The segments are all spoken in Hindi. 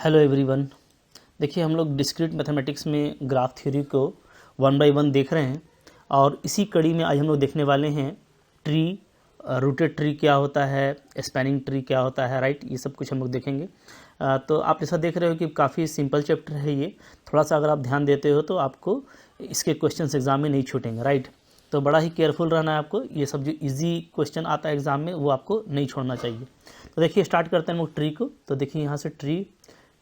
Hello everyone. देखिए, हम लोग डिस्क्रीट मैथमेटिक्स में ग्राफ थ्योरी को 1 बाय 1 देख रहे हैं और इसी कड़ी में आज हम लोग देखने वाले हैं ट्री, रूटेड ट्री क्या होता है, स्पैनिंग ट्री क्या होता है, राइट। ये सब कुछ हम लोग देखेंगे। तो आप ऐसा देख रहे हो कि काफ़ी सिंपल चैप्टर है ये। थोड़ा सा अगर आप ध्यान देते हो तो आपको इसके क्वेश्चन एग्जाम में नहीं छूटेंगे, राइट। तो बड़ा ही केयरफुल रहना है आपको। ये सब जो इजी क्वेश्चन आता है एग्जाम में वो आपको नहीं छोड़ना चाहिए। तो देखिए, स्टार्ट करते हैं हम लोग ट्री को। तो देखिए यहाँ से ट्री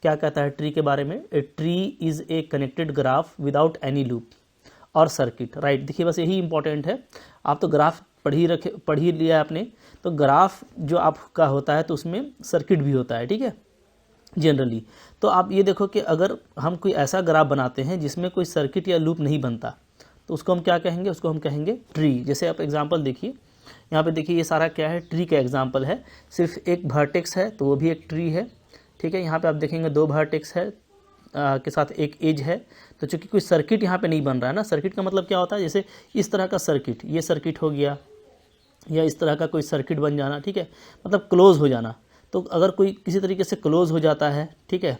क्या कहता है ट्री के बारे में। A tree is a connected graph without any loop और सर्किट, राइट। देखिए, बस यही इंपॉर्टेंट है। आप तो ग्राफ पढ़ ही लिया है आपने। तो ग्राफ जो आपका होता है तो उसमें सर्किट भी होता है, ठीक है, जनरली। तो आप ये देखो कि अगर हम कोई ऐसा ग्राफ बनाते हैं जिसमें कोई सर्किट या लूप नहीं बनता तो उसको हम क्या कहेंगे, उसको हम कहेंगे ट्री। जैसे आप एग्जांपल देखिए, यहाँ पे देखिए ये सारा क्या है, ट्री का एग्जांपल है। सिर्फ एक वर्टेक्स है तो वो भी एक ट्री है, ठीक है। यहाँ पे आप देखेंगे 2 वर्टेक्स है के साथ एक एज है। तो चूंकि कोई सर्किट यहाँ पे नहीं बन रहा है ना। सर्किट का मतलब क्या होता है, जैसे इस तरह का सर्किट, ये सर्किट हो गया या इस तरह का कोई सर्किट बन जाना, ठीक है, मतलब क्लोज हो जाना। तो अगर कोई किसी तरीके से क्लोज हो जाता है, ठीक है,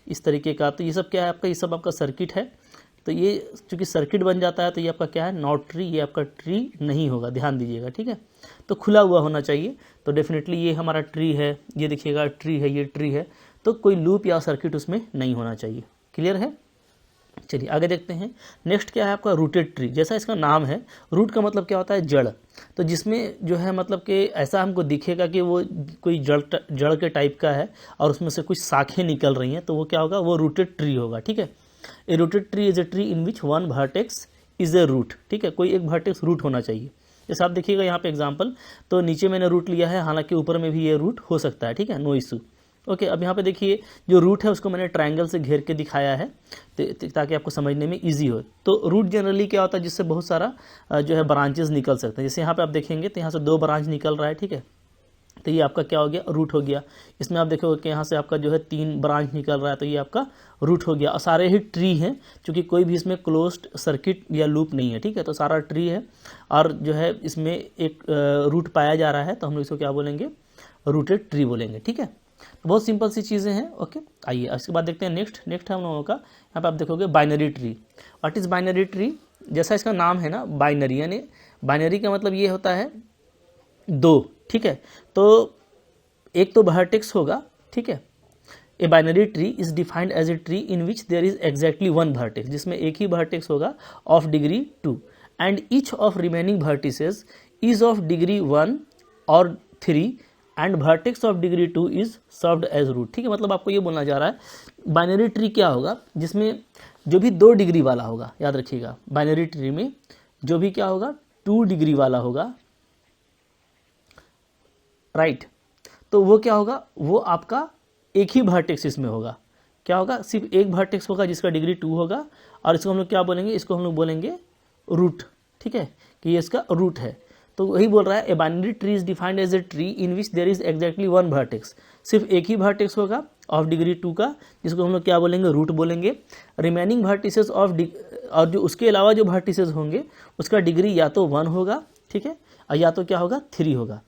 इस तरीके का, तो ये सब क्या है आपका, ये सब आपका सर्किट है। तो ये चूँकि सर्किट बन जाता है तो ये आपका क्या है, नॉट ट्री, ये आपका ट्री नहीं होगा, ध्यान दीजिएगा, ठीक है। तो खुला हुआ होना चाहिए। तो डेफिनेटली ये हमारा ट्री है, ये देखिएगा ट्री है, ये ट्री है। तो कोई लूप या सर्किट उसमें नहीं होना चाहिए। क्लियर है। चलिए आगे देखते हैं। नेक्स्ट क्या है आपका, रूटेड ट्री। जैसा इसका नाम है, रूट का मतलब क्या होता है, जड़। तो जिसमें जो है मतलब कि ऐसा हमको दिखेगा कि वो कोई जड़ के टाइप का है और उसमें से कुछ शाखें निकल रही हैं, तो वो क्या होगा, वो रूटेड ट्री होगा, ठीक है। A rooted tree is a tree in which one vertex is a root, ठीक है, कोई एक वर्टेक्स रूट होना चाहिए। जैसे आप देखिएगा यहाँ पे एग्जांपल, तो नीचे मैंने रूट लिया है, हालांकि ऊपर में भी ये रूट हो सकता है, ठीक है, नो इशू। ओके, अब यहाँ पे देखिए जो रूट है उसको मैंने ट्रायंगल से घेर के दिखाया है ताकि आपको समझने में इजी हो। तो रूट जनरली क्या होता है, जिससे बहुत सारा जो है ब्रांचेस निकल सकते हैं। जैसे यहाँ पे आप देखेंगे तो यहाँ से 2 ब्रांच निकल रहा है, ठीक है। तो ये आपका क्या हो गया, रूट हो गया। इसमें आप देखोगे कि यहाँ से आपका जो है 3 ब्रांच निकल रहा है, तो ये आपका रूट हो गया। और सारे ही ट्री हैं, क्योंकि कोई भी इसमें क्लोज्ड सर्किट या लूप नहीं है, ठीक है। तो सारा ट्री है और जो है इसमें एक रूट पाया जा रहा है, तो हम लोग इसको क्या बोलेंगे, रूटेड ट्री बोलेंगे, ठीक है। तो बहुत सिंपल सी चीज़ें हैं। ओके, आइए इसके बाद देखते हैं नेक्स्ट है हम लोगों का। यहाँ पे आप देखोगे binary tree. What is binary tree. जैसा इसका नाम है ना, बाइनरी, यानी बाइनरी का मतलब ये होता है 2, ठीक है। तो एक तो वर्टेक्स होगा, ठीक है। A binary tree is defined as a tree in which there is exactly 1 vertex, जिसमें एक ही वर्टेक्स होगा of degree 2 and each of remaining vertices is of degree 1 और 3 and vertex of degree 2 is served as root, ठीक है। मतलब आपको ये बोलना जा रहा है बाइनरी ट्री क्या होगा, जिसमें जो भी 2 डिग्री वाला होगा, याद रखिएगा, बाइनरी ट्री में जो भी क्या होगा, 2 डिग्री वाला होगा, राइट। तो वो क्या होगा, वो आपका एक ही वर्टेक्स इसमें होगा। क्या होगा, सिर्फ एक वर्टेक्स होगा जिसका डिग्री 2 होगा, और इसको हम लोग क्या बोलेंगे, इसको हम लोग बोलेंगे रूट, ठीक है, कि ये इसका रूट है। तो वही बोल रहा है, a binary tree is defined as a tree in which there is exactly 1 vertex. सिर्फ एक ही वर्टेक्स होगा ऑफ डिग्री 2 का, जिसको हम लोग क्या बोलेंगे, रूट बोलेंगे। रिमेनिंग वर्टिसेस ऑफ और जो उसके अलावा जो वर्टिसेस होंगे उसका डिग्री या तो 1 होगा, ठीक है, और या तो क्या होगा, 3 होगा।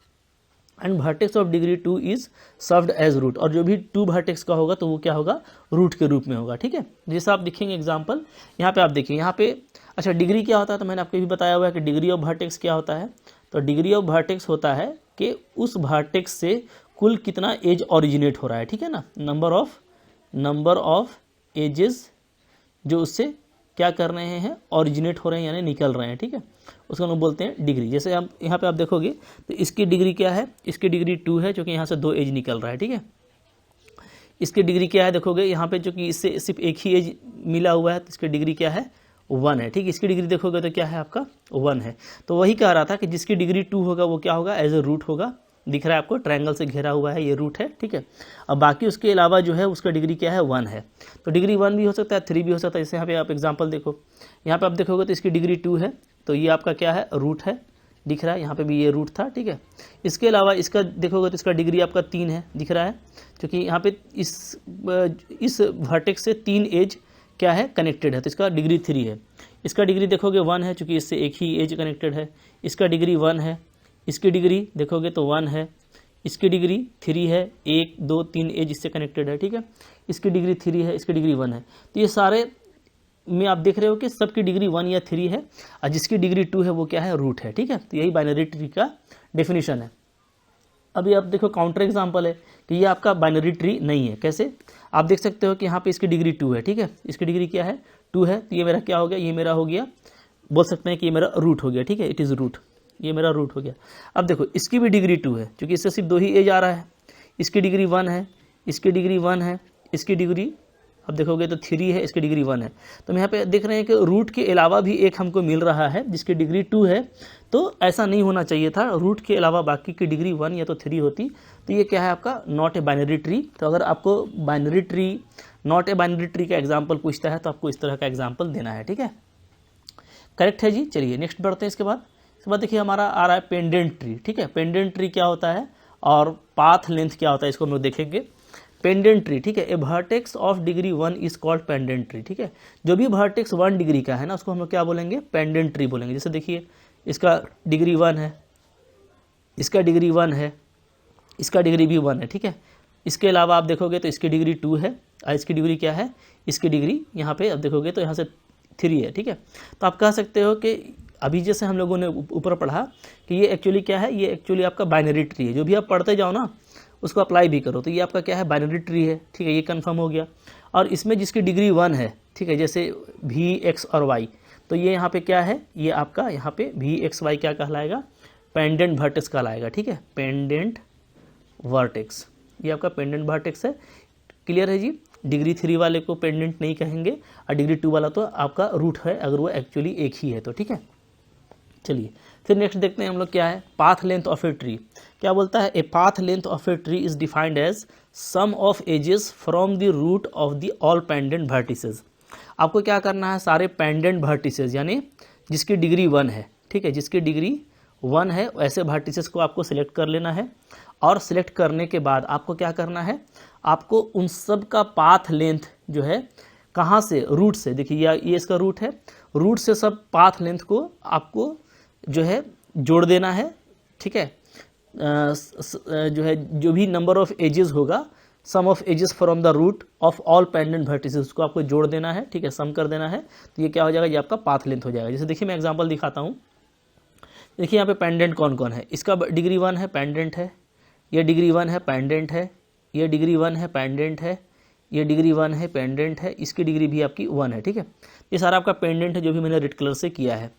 And vertex of degree 2 is served as root, और जो भी 2 वर्टेक्स का होगा तो वो क्या होगा, रूट के रूप में होगा, ठीक है। जैसा आप देखेंगे एग्जांपल, यहाँ पे आप देखिए, यहाँ पे अच्छा डिग्री क्या होता है, तो मैंने आपको भी बताया हुआ है कि डिग्री ऑफ वर्टेक्स क्या होता है। तो डिग्री ऑफ वर्टेक्स होता है कि उस वर्टेक्स से कुल कितना एज ओरिजिनेट हो रहा है, ठीक है ना, नंबर ऑफ एजेस जो उससे क्या कर रहे हैं, ओरिजिनेट हो रहे हैं, यानी निकल रहे हैं, ठीक है, उसको हम बोलते हैं डिग्री। जैसे आप यहाँ पे आप देखोगे तो इसकी डिग्री क्या है, इसकी डिग्री 2 है, क्योंकि यहाँ से 2 एज निकल रहा है, ठीक है। इसकी डिग्री क्या है, देखोगे यहाँ पे, चूँकि इससे सिर्फ एक ही एज मिला हुआ है, तो इसकी डिग्री क्या है, 1 है, ठीक है। इसकी डिग्री देखोगे तो क्या है आपका, 1 है। तो वही कह रहा था कि जिसकी डिग्री 2 होगा वो क्या होगा, एज ए रूट होगा। दिख रहा है आपको, ट्रायंगल से घेरा हुआ है, ये रूट है, ठीक है। अब बाकी उसके अलावा जो है उसका डिग्री क्या है, 1 है। तो डिग्री 1 भी हो सकता है, 3 भी हो सकता है। जैसे यहाँ पे आप एग्जांपल देखो, यहाँ पे आप देखोगे तो इसकी डिग्री 2 है, तो ये आपका क्या है, रूट है, दिख रहा है। यहाँ पे भी ये रूट था, ठीक है। इसके अलावा इसका देखोगे तो इसका डिग्री आपका 3 है, दिख रहा है, क्योंकि यहाँ पे इस वर्टेक्स से 3 एज क्या है, कनेक्टेड है, तो इसका डिग्री 3 है। इसका डिग्री देखोगे 1 है, चूँकि इससे एक ही एज कनेक्टेड है। इसका डिग्री 1 है, इसकी डिग्री देखोगे तो 1 है, इसकी डिग्री 3 है, 1 2 3 एज इससे कनेक्टेड है, ठीक है। इसकी डिग्री 3 है, इसकी डिग्री 1 है। तो ये सारे में आप देख रहे हो कि सबकी डिग्री 1 या 3 है, और जिसकी डिग्री 2 है वो क्या है, रूट है, ठीक है। तो यही बाइनरी ट्री का डेफिनेशन है। अभी आप देखो काउंटर एग्जांपल है कि ये आपका बाइनरी ट्री नहीं है। कैसे? आप देख सकते हो कि यहाँ पे इसकी डिग्री 2 है, ठीक है। इसकी डिग्री क्या है, 2 है। तो ये मेरा क्या हो गया, ये मेरा हो गया, बोल सकते हैं कि ये मेरा रूट हो गया, ठीक है। इट इज़ रूट, ये मेरा रूट हो गया। अब देखो इसकी भी डिग्री 2 है, क्योंकि इससे सिर्फ 2 ही एज आ रहा है। इसकी डिग्री 1 है, इसकी डिग्री 1 है, इसकी डिग्री अब देखोगे तो 3 है, इसकी डिग्री 1 है। तो हम यहाँ पे देख रहे हैं कि रूट के अलावा भी एक हमको मिल रहा है जिसकी डिग्री 2 है। तो ऐसा नहीं होना चाहिए था, रूट के अलावा बाकी की डिग्री 1 या तो 3 होती। तो ये क्या है आपका नॉट ए बाइनरी ट्री। तो अगर आपको binary tree, not a binary tree का एग्जाम्पल पूछता है तो आपको इस तरह का एग्जाम्पल देना है, ठीक है। करेक्ट है जी। चलिए नेक्स्ट बढ़ते हैं। इसके बाद देखिए हमारा आ रहा है पेंडेंट ट्री, ठीक है। पेंडेंट ट्री क्या होता है और पाथ लेंथ क्या होता है, इसको हम लोग देखेंगे। पेंडेंट ट्री, ठीक है। A vertex of degree 1 is called pendant tree, ठीक है। जो भी वर्टेक्स 1 डिग्री का है ना, उसको हम लोग क्या बोलेंगे, पेंडेंट ट्री बोलेंगे। जैसे देखिए इसका डिग्री 1 है, इसका डिग्री 1 है, इसका डिग्री भी 1 है, ठीक है। इसके अलावा आप देखोगे तो इसकी डिग्री 2 है, और इसकी डिग्री क्या है, इसकी डिग्री यहाँ पे अब देखोगे तो यहाँ से 3 है, ठीक है। तो आप कह सकते हो कि अभी जैसे हम लोगों ने ऊपर पढ़ा कि ये एक्चुअली क्या है, ये एक्चुअली आपका बाइनरी ट्री है। जो भी आप पढ़ते जाओ ना उसको अप्लाई भी करो, तो ये आपका क्या है, बाइनरी ट्री है, ठीक है। ये कंफर्म हो गया। और इसमें जिसकी डिग्री 1 है, ठीक है, जैसे वी एक्स और वाई, तो ये यहाँ पे क्या है, ये आपका यहाँ पे वी एक्स वाई क्या कहलाएगा, पेंडेंट वर्टेक्स कहलाएगा, ठीक है। पेंडेंट वर्टेक्स, ये आपका पेंडेंट वर्टेक्स है। क्लियर है जी। डिग्री 3 वाले को पेंडेंट नहीं कहेंगे, और डिग्री 2 वाला तो आपका रूट है अगर वो एक्चुअली एक ही है तो, ठीक है। चलिए फिर नेक्स्ट देखते हैं हम लोग क्या है, path length of a tree. क्या बोलता है, a path length of a tree is defined as sum of edges from the root of the all pendant vertices. आपको क्या करना है, सारे पेंडेंट वर्टिसेस यानी जिसकी डिग्री 1 है, ठीक है, जिसकी डिग्री 1 है ऐसे वर्टिसेस को आपको सिलेक्ट कर लेना है। और सिलेक्ट करने के बाद आपको क्या करना है, आपको उन सब का पाथ लेंथ जो है कहाँ से, रूट से, देखिए ये इसका रूट है, रूट से सब पाथ लेंथ को आपको जो है जोड़ देना है, ठीक है। जो है जो भी नंबर ऑफ एजेस होगा, sum of edges from the root of all pendant vertices, उसको आपको जोड़ देना है, ठीक है, सम कर देना है। तो ये क्या हो जाएगा, ये आपका पाथ लेंथ हो जाएगा। जैसे देखिए मैं एग्जांपल दिखाता हूँ। देखिए यहाँ पे पेंडेंट कौन कौन है, इसका डिग्री 1 है, पेंडेंट है। ये डिग्री 1 है, पेंडेंट है। ये डिग्री 1 है, पेंडेंट है। ये डिग्री 1 है, पेंडेंट है। इसकी डिग्री भी आपकी 1 है, ठीक है। ये सारा आपका पेंडेंट है जो भी मैंने रेड कलर से किया है।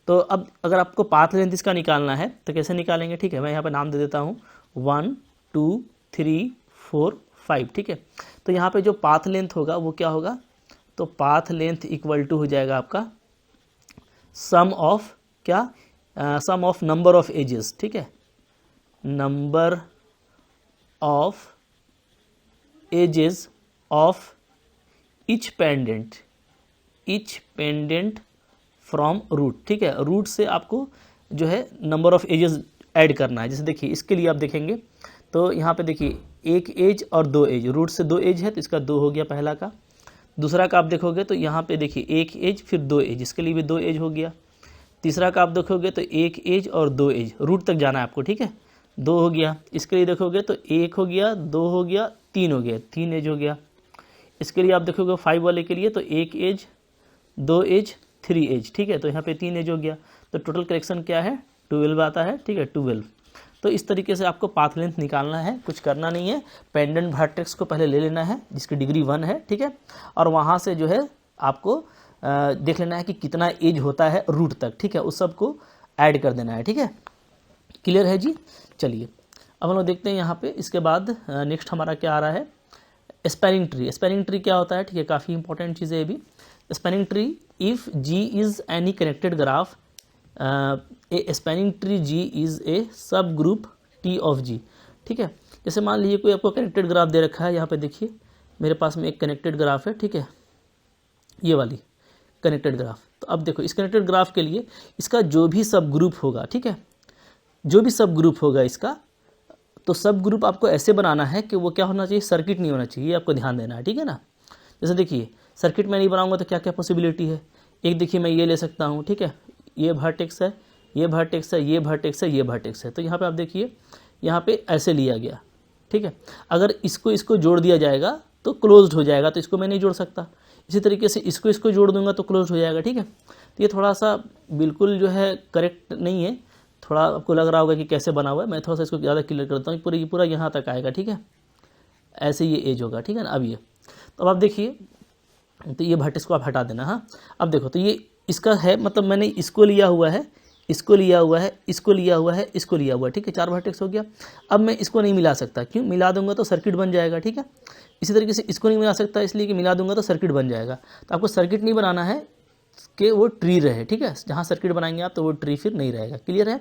तो अब अगर आपको पाथ लेंथ इसका निकालना है तो कैसे निकालेंगे, ठीक है। मैं यहाँ पे नाम दे देता हूँ 1 2 3 4 5, ठीक है। तो यहाँ पे जो पाथ लेंथ होगा वो क्या होगा, तो पाथ लेंथ इक्वल टू हो जाएगा आपका सम ऑफ क्या, sum of number of edges, ठीक है, number of edges of each pendant from root, ठीक है। रूट से आपको जो है नंबर ऑफ एजेस ऐड करना है। जैसे देखिए इसके लिए आप देखेंगे तो यहाँ पे देखिए 1 एज और 2 एज, रूट से 2 एज है तो इसका 2 हो गया पहला का। दूसरा का आप देखोगे तो यहाँ पे देखिए 1 एज फिर 2 एज, इसके लिए भी 2 एज हो गया। तीसरा का आप देखोगे तो 1 एज और 2 एज, रूट तक जाना है आपको, ठीक है, 2 हो गया। इसके लिए देखोगे तो 1 हो गया, 2 हो गया, 3 हो गया, 3 एज हो गया। इसके लिए आप देखोगे 5 वाले के लिए तो 1 एज 2 एज 3 एज, ठीक है। तो यहाँ पे 3 एज हो गया। तो टोटल करेक्शन क्या है, 12 आता है, ठीक है, 12। तो इस तरीके से आपको पाथ लेंथ निकालना है, कुछ करना नहीं है। पेंडेंट वर्टेक्स को पहले ले लेना है जिसकी डिग्री 1 है, ठीक है। और वहाँ से जो है आपको देख लेना है कि कितना एज होता है रूट तक, ठीक है, उस सब को ऐड कर देना है, ठीक है। क्लियर है जी। चलिए अब हम लोग देखते हैं यहाँ पे। इसके बाद नेक्स्ट हमारा क्या आ रहा है, स्पैनिंग ट्री। स्पैनिंग ट्री क्या होता है, ठीक है, काफ़ी इंपॉर्टेंट चीज़ है ये भी। Spanning tree, if G is any connected graph, a spanning tree G is a sub group T of जी, ठीक है। जैसे मान लीजिए कोई आपको कनेक्टेड ग्राफ दे रखा है, यहाँ पे देखिए मेरे पास में एक कनेक्टेड ग्राफ है, ठीक है, ये वाली कनेक्टेड ग्राफ। तो अब देखो इस कनेक्टेड ग्राफ के लिए इसका जो भी सब ग्रुप होगा, ठीक है, जो भी सब ग्रुप होगा इसका, तो सब ग्रुप आपको ऐसे बनाना है कि वो क्या होना चाहिए, सर्किट नहीं होना चाहिए, आपको ध्यान देना है, ठीक है ना। जैसे देखिए सर्किट में नहीं बनाऊंगा तो क्या क्या पॉसिबिलिटी है। एक देखिए मैं ये ले सकता हूँ, ठीक है, ये वर्टेक्स है, ये वर्टेक्स है, ये वर्टेक्स है, ये वर्टेक्स है। तो यहाँ पे आप देखिए यहाँ पे ऐसे लिया गया, ठीक है। अगर इसको जोड़ दिया जाएगा तो क्लोज्ड हो जाएगा, तो इसको मैं नहीं जोड़ सकता। इसी तरीके से इसको जोड़ दूंगा तो क्लोज हो जाएगा, ठीक है। तो ये थोड़ा सा बिल्कुल जो है करेक्ट नहीं है, थोड़ा आपको लग रहा होगा कि कैसे बना हुआ है। मैं थोड़ा सा इसको ज़्यादा क्लियर करता हूँ, पूरा यहाँ तक आएगा, ठीक है। ऐसे ये एज होगा, ठीक है ना। अब ये तो अब आप देखिए, तो ये वर्टेक्स को आप हटा देना। हाँ, अब देखो, तो ये इसका है, मतलब मैंने इसको लिया हुआ है, इसको लिया हुआ है, इसको लिया हुआ है, इसको लिया हुआ है, ठीक है। 4 वर्टेक्स हो गया। अब मैं इसको नहीं मिला सकता, क्यों? मिला दूंगा तो सर्किट बन जाएगा, ठीक है। इसी तरीके से इसको नहीं मिला सकता, इसलिए कि मिला दूंगा तो सर्किट बन जाएगा। तो आपको सर्किट नहीं बनाना है कि वो ट्री रहे, ठीक है। जहाँ सर्किट बनाएंगे आप तो वो ट्री फिर नहीं रहेगा। क्लियर है?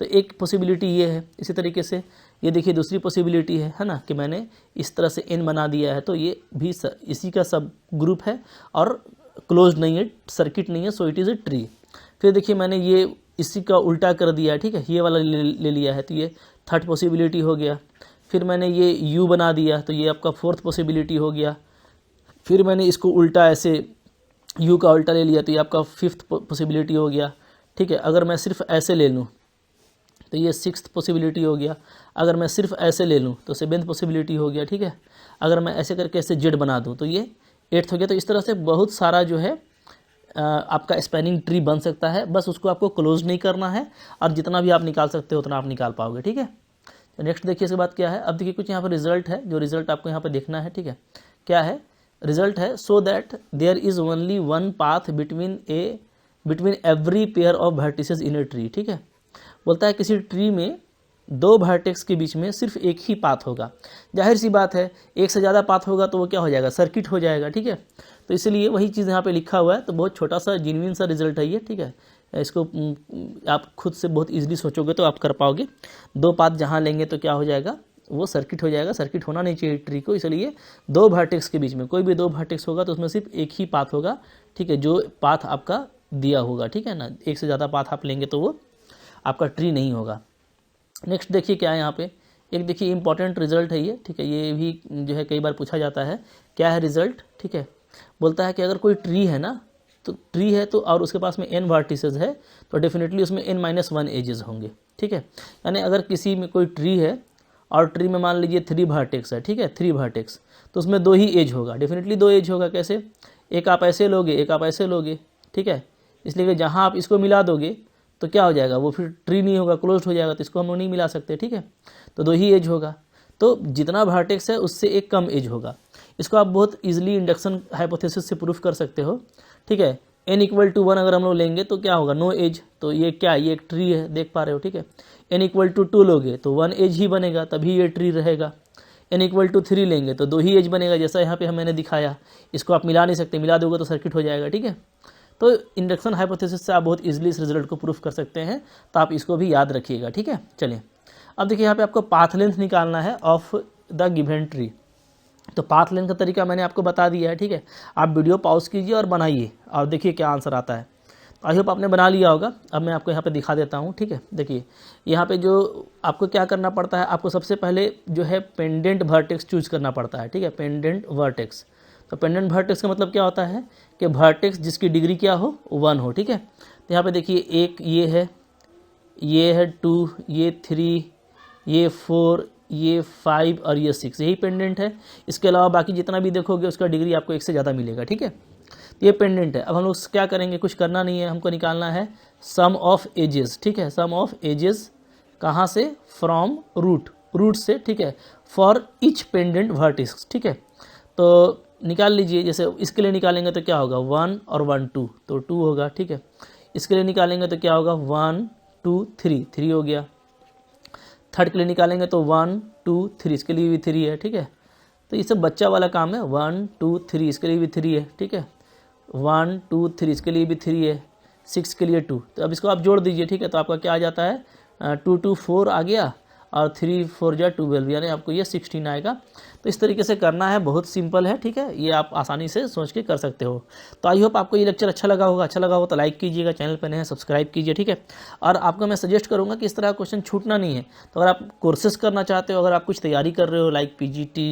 तो एक पॉसिबिलिटी ये है। इसी तरीके से ये देखिए दूसरी पॉसिबिलिटी है ना, कि मैंने इस तरह से n बना दिया है, तो ये भी इसी का सब ग्रुप है और क्लोज नहीं है, सर्किट नहीं है, so it is a tree. फिर देखिए मैंने ये इसी का उल्टा कर दिया है, ठीक है, ये वाला ले लिया है, तो ये थर्ड पॉसिबिलिटी हो गया। फिर मैंने ये u बना दिया, तो ये आपका फोर्थ पॉसिबिलिटी हो गया। फिर मैंने इसको उल्टा ऐसे u का उल्टा ले लिया, तो ये आपका फिफ्थ पॉसिबिलिटी हो गया, ठीक है। अगर मैं सिर्फ ऐसे ले लूँ तो ये सिक्स्थ पॉसिबिलिटी हो गया। अगर मैं सिर्फ ऐसे ले लूँ तो सेवेंथ पॉसिबिलिटी हो गया, ठीक है। अगर मैं ऐसे करके ऐसे जेड बना दूँ तो ये एट्थ हो गया। तो इस तरह से बहुत सारा जो है आपका स्पैनिंग ट्री बन सकता है, बस उसको आपको क्लोज नहीं करना है, और जितना भी आप निकाल सकते हो उतना आप निकाल पाओगे, ठीक है। तो नेक्स्ट देखिए इसके बाद क्या है। अब देखिए कुछ यहाँ पर रिजल्ट है, जो रिजल्ट आपको यहाँ पर देखना है, ठीक है। क्या है रिजल्ट है? So that there is only one path between every pair of vertices in a tree, ठीक है। बोलता है किसी ट्री में 2 वर्टेक्स के बीच में सिर्फ एक ही पाथ होगा। जाहिर सी बात है, एक से ज़्यादा पाथ होगा तो वो क्या हो जाएगा? सर्किट हो जाएगा, ठीक है। तो इसलिए वही चीज़ यहाँ पे लिखा हुआ है। तो बहुत छोटा सा जेन्युइन सा रिजल्ट है ये, ठीक है। इसको आप खुद से बहुत ईजिली सोचोगे तो आप कर पाओगे। 2 पाथ जहाँ लेंगे तो क्या हो जाएगा? वो सर्किट हो जाएगा। सर्किट होना नहीं चाहिए ट्री को, इसलिए 2 वर्टेक्स के बीच में कोई भी 2 वर्टेक्स होगा तो उसमें सिर्फ एक ही पाथ होगा, ठीक है, जो पाथ आपका दिया होगा, ठीक है ना। एक से ज़्यादा पाथ आप लेंगे तो वो आपका ट्री नहीं होगा। नेक्स्ट देखिए क्या है यहाँ पे, एक देखिए इंपॉर्टेंट रिजल्ट है ये, ठीक है। ये भी जो है कई बार पूछा जाता है, क्या है रिजल्ट, ठीक है। बोलता है कि अगर कोई ट्री है ना, तो ट्री है तो और उसके पास में n वर्टिसेस है, तो डेफिनेटली उसमें n-1 एजेस होंगे, ठीक है। यानी अगर किसी में कोई ट्री है और ट्री में मान लीजिए 3 वर्टेक्स है, ठीक है, 3 वर्टेक्स, तो उसमें 2 ही एज होगा, डेफिनेटली 2 एज होगा। कैसे? एक आप ऐसे लोगे, एक आप ऐसे लोगे, ठीक है। इसलिए कि जहाँ आप इसको मिला दोगे तो क्या हो जाएगा? वो फिर ट्री नहीं होगा, क्लोज हो जाएगा, तो इसको हम लोग नहीं मिला सकते, ठीक है। तो 2 ही एज होगा, तो जितना वर्टेक्स है उससे एक कम एज होगा। इसको आप बहुत इजीली इंडक्शन हाइपोथेसिस से प्रूफ कर सकते हो, ठीक है। n=1 अगर हम लोग लेंगे तो क्या होगा? No edge. तो ये क्या? ये एक ट्री है, देख पा रहे हो, ठीक है। n=2 लोगे तो 1 एज ही बनेगा, तभी ये ट्री रहेगा। n=3 लेंगे तो 2 ही एज बनेगा, जैसा यहाँ पे मैंने दिखाया। इसको आप मिला नहीं सकते, मिला दोगे तो सर्किट हो जाएगा, ठीक है। तो इंडक्शन हाइपोथेसिस से आप बहुत इजीली इस रिजल्ट को प्रूफ कर सकते हैं, तो आप इसको भी याद रखिएगा, ठीक है। चलिए अब देखिए यहाँ पे आपको पाथ लेंथ निकालना है ऑफ द गिवन ट्री। तो पाथ लेंथ का तरीका मैंने आपको बता दिया है, ठीक है। आप वीडियो पॉज कीजिए और बनाइए और देखिए क्या आंसर आता है। आई होप आपने बना लिया होगा। अब मैं आपको यहाँ पे दिखा देता हूँ, ठीक है। देखिए यहाँ पे जो आपको क्या करना पड़ता है, आपको सबसे पहले जो है पेंडेंट वर्टेक्स चूज करना पड़ता है, ठीक है, पेंडेंट वर्टेक्स। तो पेंडेंट वर्टेक्स का मतलब क्या होता है कि वर्टेक्स जिसकी डिग्री क्या हो? 1 हो, ठीक है। तो यहाँ पे देखिए एक ये है 2, ये 3, ये 4, ये 5 और ये 6, यही पेंडेंट है। इसके अलावा बाकी जितना भी देखोगे उसका डिग्री आपको 1 से ज़्यादा मिलेगा, ठीक है। तो ये पेंडेंट है। अब हम लोग क्या करेंगे? कुछ करना नहीं है, हमको निकालना है सम ऑफ एजेस, ठीक है। सम ऑफ एजेस कहाँ से? फ्रॉम रूट से, ठीक है, फॉर ईच पेंडेंट वर्टेक्स, ठीक है। तो निकाल लीजिए। जैसे इसके लिए निकालेंगे तो क्या होगा? 1 और 1 2, तो 2 होगा, ठीक है। इसके लिए निकालेंगे तो क्या होगा? 1 2 3 हो गया। थर्ड के लिए निकालेंगे तो 1 2 3, इसके लिए भी 3 है, ठीक है। तो ये सब बच्चा वाला काम है। 1 2 3, इसके लिए भी 3 है, ठीक है। 1 2 3, इसके लिए भी 3 है। 6 के लिए 2। तो अब इसको आप जोड़ दीजिए, ठीक है। तो आपका क्या आ जाता है? 2 2 4 आ गया और 3 4 जा 12, यानी आपको ये 16 आएगा। तो इस तरीके से करना है, बहुत सिंपल है, ठीक है। ये आप आसानी से सोच के कर सकते हो। तो आई होप आपको ये लेक्चर अच्छा लगा होगा। अच्छा लगा हो तो लाइक कीजिएगा, चैनल पर नए हैं सब्सक्राइब कीजिए, ठीक है। और आपको मैं सजेस्ट करूँगा कि इस तरह का क्वेश्चन छूटना नहीं है। तो अगर आप कोर्सेज करना चाहते हो, अगर आप कुछ तैयारी कर रहे हो like PGT,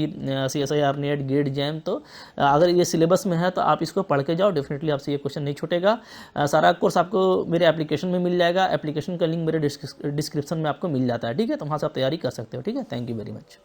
CSIR NET, GATE, JAM, तो अगर ये सिलेबस में है तो आप इसको पढ़ के जाओ, डेफिनेटली आपसे ये क्वेश्चन नहीं छूटेगा। सारा कोर्स आपको मेरे एप्लीकेशन में मिल जाएगा। एप्लीकेशन का लिंक मेरे डिस्क्रिप्शन में आपको मिल जाता है, ठीक है। तो वहाँ से तैयारी कर सकते हो। ठीक है, थैंक यू वेरी मच।